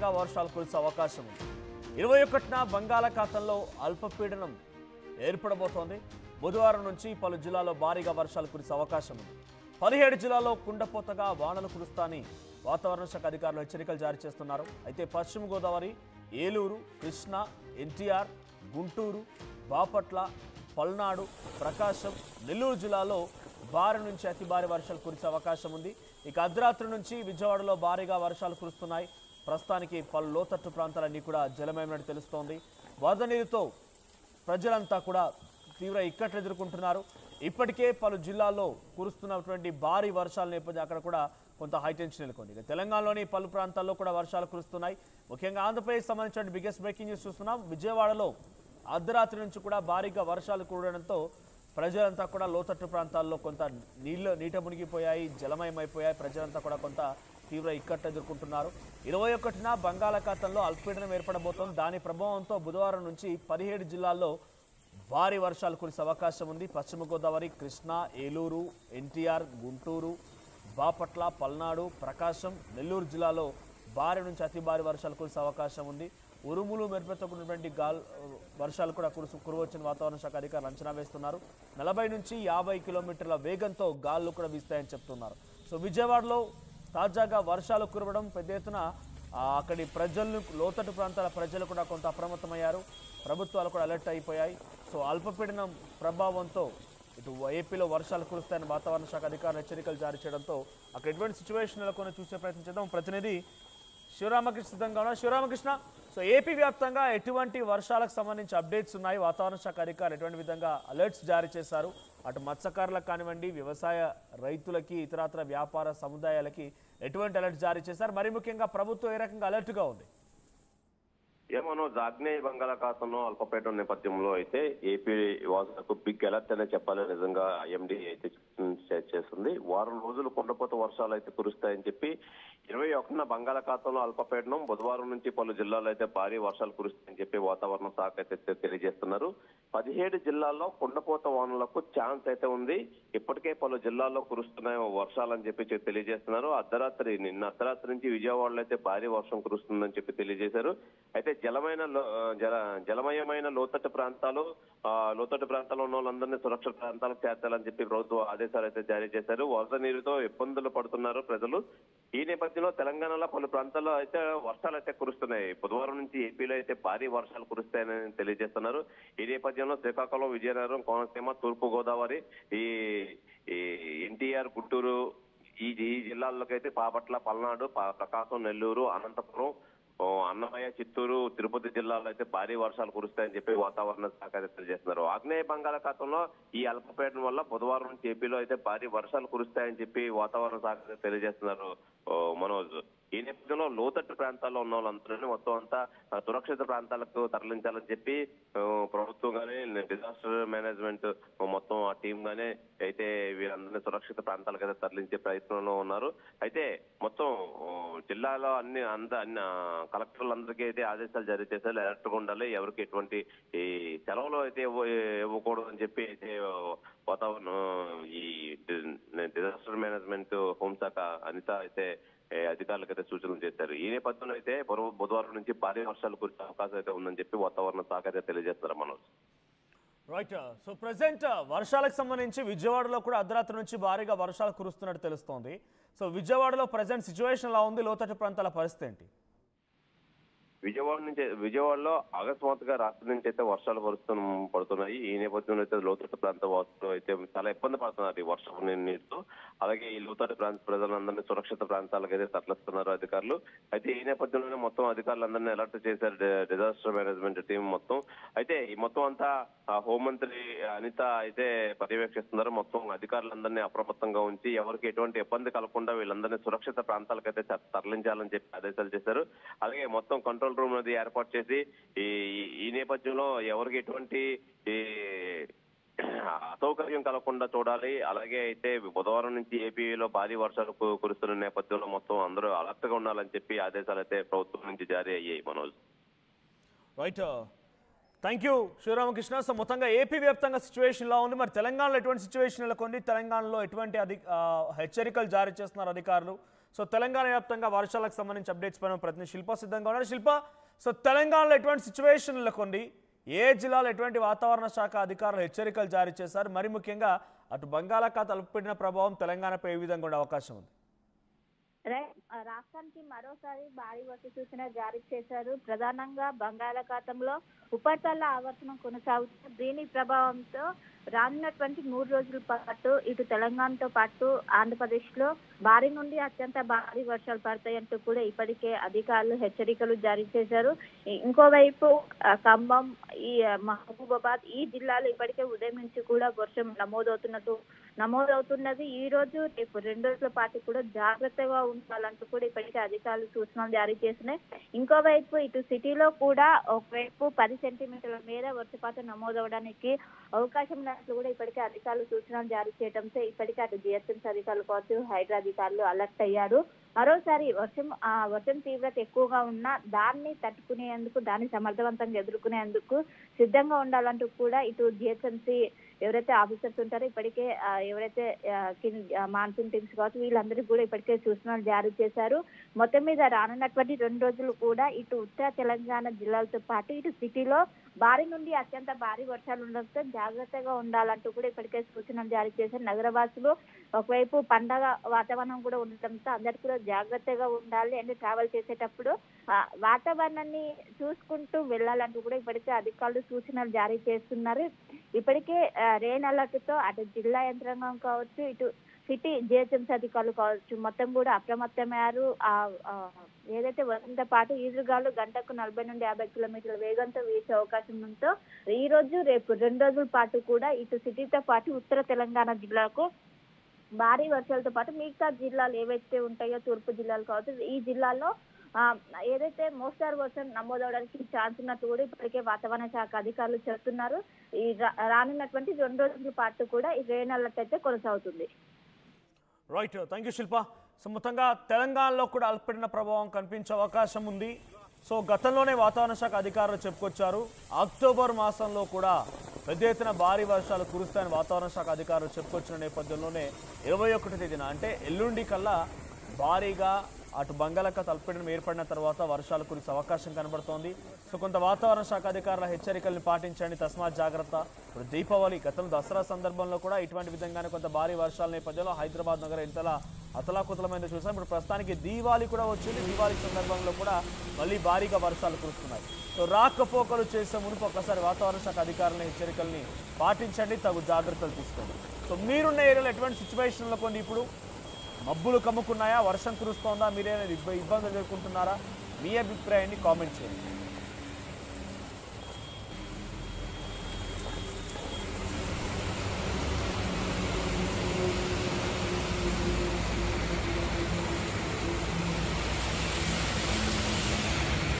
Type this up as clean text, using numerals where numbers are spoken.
దాకా వర్షాలు కురిసే అవకాశం ఉంది. 21న బంగాళాఖాతంలో అల్పపీడనం ఏర్పడబోతోంది. బుధవారం నుంచి పలు జిల్లాల్లో భారీగా వర్షాలు కురిసే అవకాశం ఉంది. 17 జిల్లాల్లో కుండపోతగా వానలు కురుస్తాయని వాతావరణ శాఖ అధికారులు హెచ్చరికలు జారీ చేస్తున్నారు. అయితే పశ్చిమ గోదావరి, ఏలూరు, కృష్ణా, ఎన్టీఆర్, గుంటూరు, బాపట్ల, పల్నాడు, ప్రకాశం, నెల్లూరు జిల్లాలో భారీ నుంచి అతి భారీ వర్షాలు కురిసే అవకాశం ఉంది. ఇక అర్ధరాత్రి నుంచి విజయవాడలో భారీగా వర్షాలు కురుస్తున్నాయి. ప్రస్తుతానికి పలు లోతట్టు ప్రాంతాలన్నీ కూడా జలమయమైనట్టు తెలుస్తోంది. వరద నీరుతో ప్రజలంతా కూడా తీవ్ర ఇక్కట్లు ఎదుర్కొంటున్నారు. ఇప్పటికే పలు జిల్లాల్లో కురుస్తున్నటువంటి భారీ వర్షాల నేపథ్యం అక్కడ కూడా కొంత హైటెన్షన్ నెలకొంది. ఇక తెలంగాణలోని పలు ప్రాంతాల్లో కూడా వర్షాలు కురుస్తున్నాయి. ముఖ్యంగా ఆంధ్రప్రదేశ్ సంబంధించిన బిగ్గెస్ట్ బ్రేకింగ్ న్యూస్ చూస్తున్నాం. విజయవాడలో అర్ధరాత్రి నుంచి కూడా భారీగా వర్షాలు కురవడంతో ప్రజలంతా కూడా లోతట్టు ప్రాంతాల్లో కొంత నీట మునిగిపోయాయి, జలమయమైపోయాయి. ప్రజలంతా కూడా కొంత తీవ్ర ఇక్కట్లు ఎదుర్కొంటున్నారు. 21న బంగాళాఖాతంలో అల్పపీడనం ఏర్పడబోతోంది. దాని ప్రభావంతో బుధవారం నుంచి 17 జిల్లాల్లో భారీ వర్షాలు కురిసే అవకాశం ఉంది. పశ్చిమ గోదావరి, కృష్ణా, ఏలూరు, ఎన్టీఆర్, గుంటూరు, బాపట్ల, పల్నాడు, ప్రకాశం, నెల్లూరు జిల్లాలో భారీ నుంచి అతి భారీ వర్షాలు కురిసే అవకాశం ఉంది. ఉరుములు మెరుపులతో కూడినటువంటి వర్షాలు కూడా కురవచ్చని వాతావరణ శాఖ అధికారులు అంచనా వేస్తున్నారు. 40 నుంచి 50 కిలోమీటర్ల వేగంతో గాలులు కూడా వీస్తాయని చెప్తున్నారు. సో విజయవాడలో తాజాగా వర్షాలు కురవడం పెద్ద ఎత్తున అక్కడి ప్రజలను, లోతట్టు ప్రాంతాల ప్రజలు కూడా కొంత అప్రమత్తమయ్యారు. ప్రభుత్వాలు కూడా అలర్ట్ అయిపోయాయి. సో అల్పపీడనం ప్రభావంతో ఇటు ఏపీలో వర్షాలు కురుస్తాయని వాతావరణ శాఖ అధికారులు హెచ్చరికలు జారీ చేయడంతో అక్కడ ఎటువంటి సిచ్యువేషన్ నెలకొని చూసే ప్రయత్నం చేద్దాం. ప్రతినిధి శివరామకృష్ణ సిద్ధంగా ఉన్నారు. శివరామకృష్ణ, సో ఏపీ వ్యాప్తంగా ఎటువంటి వర్షాలకు సంబంధించి అప్డేట్స్ ఉన్నాయి? వాతావరణ శాఖ అధికారులు ఎటువంటి విధంగా అలర్ట్స్ జారీ చేశారు? అటు మత్స్యకారులకు కానివ్వండి, వ్యవసాయ రైతులకి, ఇతరత్ర వ్యాపార సముదాయాలకి ఎటువంటి అలర్ట్స్ జారీ చేశారు? మరి ముఖ్యంగా ప్రభుత్వం ఏ రకంగా అలర్ట్గా ఉంది? ఏమనో ఆగ్నేయ బంగాళాఖాతంలో అల్పపీడనం నేపథ్యంలో అయితే ఏపీ వాసులకు బిగ్ అలర్ట్ అనే చెప్పాలి. నిజంగా ఐఎండీ అయితే చేస్తుంది. వారం రోజులు కుండపోత వర్షాలు అయితే కురుస్తాయని చెప్పి 21న బంగాళాఖాతంలో అల్పపీడనం, బుధవారం నుంచి పలు జిల్లాల్లో అయితే భారీ వర్షాలు కురుస్తాయని చెప్పి వాతావరణ శాఖ అయితే తెలియజేస్తున్నారు. 17 జిల్లాల్లో కుండపోత వానలకు ఛాన్స్ అయితే ఉంది. ఇప్పటికే పలు జిల్లాల్లో కురుస్తున్నాయి వర్షాలని చెప్పి తెలియజేస్తున్నారు. నిన్న అర్ధరాత్రి నుంచి విజయవాడలో అయితే భారీ వర్షం కురుస్తుందని చెప్పి తెలియజేశారు. అయితే జలమయమైన లోతట్టు ప్రాంతాల్లో ఉన్న వాళ్ళందరినీ సురక్షిత ప్రాంతాలకు చేర్చాలని చెప్పి ప్రభుత్వం ఆదేశాలు అయితే జారీ చేశారు. వరద నీరుతో ఇబ్బందులు పడుతున్నారు ప్రజలు. ఈ నేపథ్యంలో తెలంగాణలో పలు ప్రాంతాల్లో అయితే వర్షాలు అయితే కురుస్తున్నాయి. బుధవారం నుంచి ఏపీలో అయితే భారీ వర్షాలు కురుస్తాయని తెలియజేస్తున్నారు. ఈ నేపథ్యంలో శ్రీకాకుళం, విజయనగరం, కోనసీమ, తూర్పు గోదావరి, ఈ ఎన్టీఆర్, గుంటూరు ఈ జిల్లాల్లోకైతే బాపట్ల, పల్నాడు, ప్రకాశం, నెల్లూరు, అనంతపురం, అన్నమయ్య, చిత్తూరు, తిరుపతి జిల్లాలో అయితే భారీ వర్షాలు కురుస్తాయని చెప్పి వాతావరణ శాఖ తెలియజేస్తున్నారు. ఆగ్నేయ బంగాళాఖాతంలో ఈ అల్పపీడనం వల్ల బుధవారం నుంచి ఏపీలో అయితే భారీ వర్షాలు కురుస్తాయని చెప్పి వాతావరణ శాఖ తెలియజేస్తున్నారు మనోజ్. ఈ నేపథ్యంలో లోతట్టు ప్రాంతాల్లో ఉన్న వాళ్ళందరినీ మొత్తం అంతా సురక్షిత ప్రాంతాలకు తరలించాలని చెప్పి ప్రభుత్వం గానీ, డిజాస్టర్ మేనేజ్మెంట్ మొత్తం ఆ టీం గానీ అయితే వీరందరినీ సురక్షిత ప్రాంతాలకు అయితే తరలించే ప్రయత్నంలో ఉన్నారు. అయితే మొత్తం జిల్లాలో అన్ని కలెక్టర్లందరికీ అయితే ఆదేశాలు జారీ చేశారు. అలర్ట్ గా ఉండాలి, ఎవరికి ఎటువంటి ఈ సెలవులు అయితే ఇవ్వకూడదు అని చెప్పి అయితే వాతావరణం ఈ డిజాస్టర్ మేనేజ్మెంట్ హోంశాఖ అనిత అయితే అధికారులకు అయితే సూచనలు చేశారు. ఈ నేపథ్యంలో అయితే బుధవారం నుంచి భారీ వర్షాలు కురిసే అవకాశం అయితే ఉందని చెప్పి వాతావరణ శాఖ అయితే తెలియజేస్తారు మనోజ్. రైట్. సో ప్రజెంట్ వర్షాలకు సంబంధించి విజయవాడలో కూడా అర్ధరాత్రి నుంచి భారీగా వర్షాలు కురుస్తున్నట్టు తెలుస్తోంది. సో విజయవాడలో ప్రజెంట్ సిచ్యువేషన్ ఎలా ఉంది? లోతట్టు ప్రాంతాల పరిస్థితి ఏంటి? విజయవాడలో అకస్మాత్తుగా రాత్రి నుంచి అయితే వర్షాలు పడుతున్నాయి. ఈ నేపథ్యంలో అయితే లోతట్టు ప్రాంత వాసులు అయితే చాలా ఇబ్బంది పడుతున్నారు ఈ వర్షం నీటితో. అలాగే ఈ లోతట్టు ప్రాంత ప్రజలందరినీ సురక్షిత ప్రాంతాలకు అయితే తరలిస్తున్నారు అధికారులు. అయితే ఈ నేపథ్యంలోనే మొత్తం అధికారులందరినీ అలర్ట్ చేశారు డిజాస్టర్ మేనేజ్మెంట్ టీం మొత్తం. అయితే ఈ మొత్తం అంతా హోంమంత్రి అనిత అయితే పర్యవేక్షిస్తున్నారు. మొత్తం అధికారులందరినీ అప్రమత్తంగా ఉంచి ఎవరికి ఎటువంటి ఇబ్బంది కలగకుండా వీళ్ళందరినీ సురక్షిత ప్రాంతాలకు అయితే తరలించాలని చెప్పి ఆదేశాలు చేశారు. అలాగే మొత్తం కంట్రోల్ రూమ్ అనేది ఏర్పాటు చేసి ఈ నేపథ్యంలో ఎవరికి ఎటువంటి అసౌకర్యం కలగకుండా చూడాలి. అలాగే అయితే బుధవారం నుంచి ఏపీలో భారీ వర్షాలు కురుస్తున్న నేపథ్యంలో మొత్తం అందరూ అలర్ట్ గా ఉండాలని చెప్పి ఆదేశాలు అయితే ప్రభుత్వం నుంచి జారీ అయ్యాయి Manoj. Right, thank you Sivaramakrishna. So మొత్తంగా ఏపీ వ్యాప్తంగా సిచ్యువేషన్ ఎలా ఉంది? మరి తెలంగాణలో ఎటువంటి సిచ్యువేషన్ నెలకొంది? తెలంగాణలో ఎటువంటి హెచ్చరికలు జారీ చేస్తున్నారు అధికారులు? సో తెలంగాణ వ్యాప్తంగా వర్షాలకు సంబంధించి అప్డేట్స్ పైన ప్రతినిధి శిల్ప సిద్ధంగా ఉన్నారు. శిల్ప, సో తెలంగాణలో ఎటువంటి సిచ్యువేషన్లు కొన్ని, ఏ జిల్లాలో ఎటువంటి వాతావరణ శాఖ అధికారులు హెచ్చరికలు జారీ చేశారు, మరి ముఖ్యంగా అటు బంగాళాఖాతం అల్పపీడన ప్రభావం తెలంగాణపై ఏ విధంగా ఉండే అవకాశం ఉంది? రాష్ట్రానికి మరోసారి భారీ వర్ష సూచన జారీ చేశారు. ప్రధానంగా బంగాళాఖాతంలో ఉపరితల ఆవర్తనం కొనసాగుతున్న దీని ప్రభావంతో రానున్నటువంటి 3 రోజుల పాటు ఇటు తెలంగాణతో పాటు ఆంధ్రప్రదేశ్ లో భారీ నుండి అత్యంత భారీ వర్షాలు పడతాయంటూ కూడా ఇప్పటికే అధికారులు హెచ్చరికలు జారీ చేశారు. ఇంకోవైపు ఖమ్మం, ఈ మహబూబాబాద్ ఈ జిల్లాలో ఇప్పటికే ఉదయం నుంచి కూడా వర్షం నమోదవుతున్నది. ఈ రోజు రేపు 2 రోజుల పాటు కూడా జాగ్రత్తగా ఉండాలంటూ కూడా ఇప్పటికే అధికారులు సూచనలు జారీ చేసినాయి. ఇంకోవైపు ఇటు సిటీలో కూడా ఒకవైపు 10 సెంటీమీటర్ల మేర వర్షపాతం నమోదవడానికి అవకాశం ఉన్నట్లు కూడా ఇప్పటికే అధికారులు సూచనలు జారీ చేయడంతో ఇప్పటికే అటు జిహెచ్ఎంసీ అధికారులు కావచ్చు, హైడ్రా అధికారులు అలర్ట్ అయ్యారు. మరోసారి వర్షం తీవ్రత ఎక్కువగా ఉన్నా దాన్ని తట్టుకునేందుకు, దాన్ని సమర్థవంతంగా ఎదుర్కొనేందుకు సిద్ధంగా ఉండాలంటూ కూడా ఇటు జిహెచ్ఎంసీ ఎవరైతే ఆఫీసర్స్ ఉంటారో ఇప్పటికే ఎవరైతే మాన్సూన్ టీమ్స్ కావచ్చు వీళ్ళందరికీ కూడా ఇప్పటికే సూచనలు జారీ చేశారు. మొత్తం మీద రానున్నటువంటి 2 రోజులు కూడా ఇటు ఉత్తర తెలంగాణ జిల్లాలతో పాటు ఇటు సిటీలో భారీ నుండి అత్యంత భారీ వర్షాలు ఉండడంతో జాగ్రత్తగా ఉండాలంటూ కూడా ఇప్పటికే సూచనలు జారీ చేశారు. నగరవాసులు ఒకవైపు పండగ వాతావరణం కూడా ఉండటంతో అందరికీ కూడా జాగ్రత్తగా ఉండాలి అండ్ ట్రావెల్ చేసేటప్పుడు వాతావరణాన్ని చూసుకుంటూ వెళ్ళాలంటూ కూడా ఇప్పటికే అధికారులు సూచనలు జారీ చేస్తున్నారు. ఇప్పటికే రెయిన్ అలర్ట్ తో అటు జిల్లా యంత్రాంగం కావచ్చు, ఇటు సిటీ జిహెచ్ఎంసీ అధికారులు కావచ్చు మొత్తం కూడా అప్రమత్తమయ్యారు. ఏదైతే వర్షంతో పాటు ఈదురుగాలు గంటకు 40 నుండి 50 కిలోమీటర్ల వేగంతో వీచే అవకాశం ఉందో ఈ రోజు రేపు 2 రోజుల పాటు కూడా ఇటు సిటీతో పాటు ఉత్తర తెలంగాణ జిల్లాకు భారీ వర్షాలతో పాటు మిగతా జిల్లాలు ఏవైతే ఉంటాయో తూర్పు జిల్లాలు కావచ్చు ఈ జిల్లాలో ఏదైతే మోస్తారు వర్షం నమోదవడానికి ఛాన్స్ ఉన్నట్టు కూడా ఇప్పటికే వాతావరణ శాఖ అధికారులు చెప్తున్నారు. ఈ రానున్నటువంటి 2 రోజుల పాటు కూడా ఈ రెయిన్ అలర్ట్ అయితే కొనసాగుతుంది. Right, thank you Shilpa. So మొత్తంగా తెలంగాణలో కూడా అల్పపీడన ప్రభావం కనిపించే అవకాశం ఉంది. సో గతంలోనే వాతావరణ శాఖ అధికారులు చెప్పుకొచ్చారు, అక్టోబర్ మాసంలో కూడా పెద్ద ఎత్తున భారీ వర్షాలు కురుస్తాయని వాతావరణ శాఖ అధికారులు చెప్పుకొచ్చిన నేపథ్యంలోనే 21వ తేదీన అంటే ఎల్లుండి కల్లా భారీగా అటు బంగాళాఖాతం అల్పపీడనం ఏర్పడిన తర్వాత వర్షాలు కురిసే అవకాశం కనబడుతోంది. సో కొంత వాతావరణ శాఖ అధికారుల హెచ్చరికల్ని పాటించండి, తస్మాత్ జాగ్రత్త. ఇప్పుడు దీపావళి గతం దసరా సందర్భంలో కూడా ఇటువంటి విధంగానే కొంత భారీ వర్షాల నేపథ్యంలో హైదరాబాద్ నగరం ఎంతలా అతలాకుతలమైందో చూసాం. ఇప్పుడు ప్రస్తుతానికి దీవాళి కూడా వచ్చింది. దీవాళి సందర్భంలో కూడా మళ్ళీ భారీగా వర్షాలు కురుస్తున్నాయి. సో రాకపోకలు చేసే మునుపు ఒక్కసారి వాతావరణ శాఖ అధికారుల హెచ్చరికల్ని పాటించండి, తగు జాగ్రత్తలు తీసుకోండి. సో మీరున్న ఏరియాలో ఎటువంటి సిచ్యువేషన్లో కొన్ని ఇప్పుడు మబ్బులు కమ్ముకున్నాయా, వర్షం కురుస్తోందా, మీరేమైనా ఇబ్బందులు ఎదుర్కొంటున్నారా? మీ అభిప్రాయాన్ని కామెంట్ చేయండి.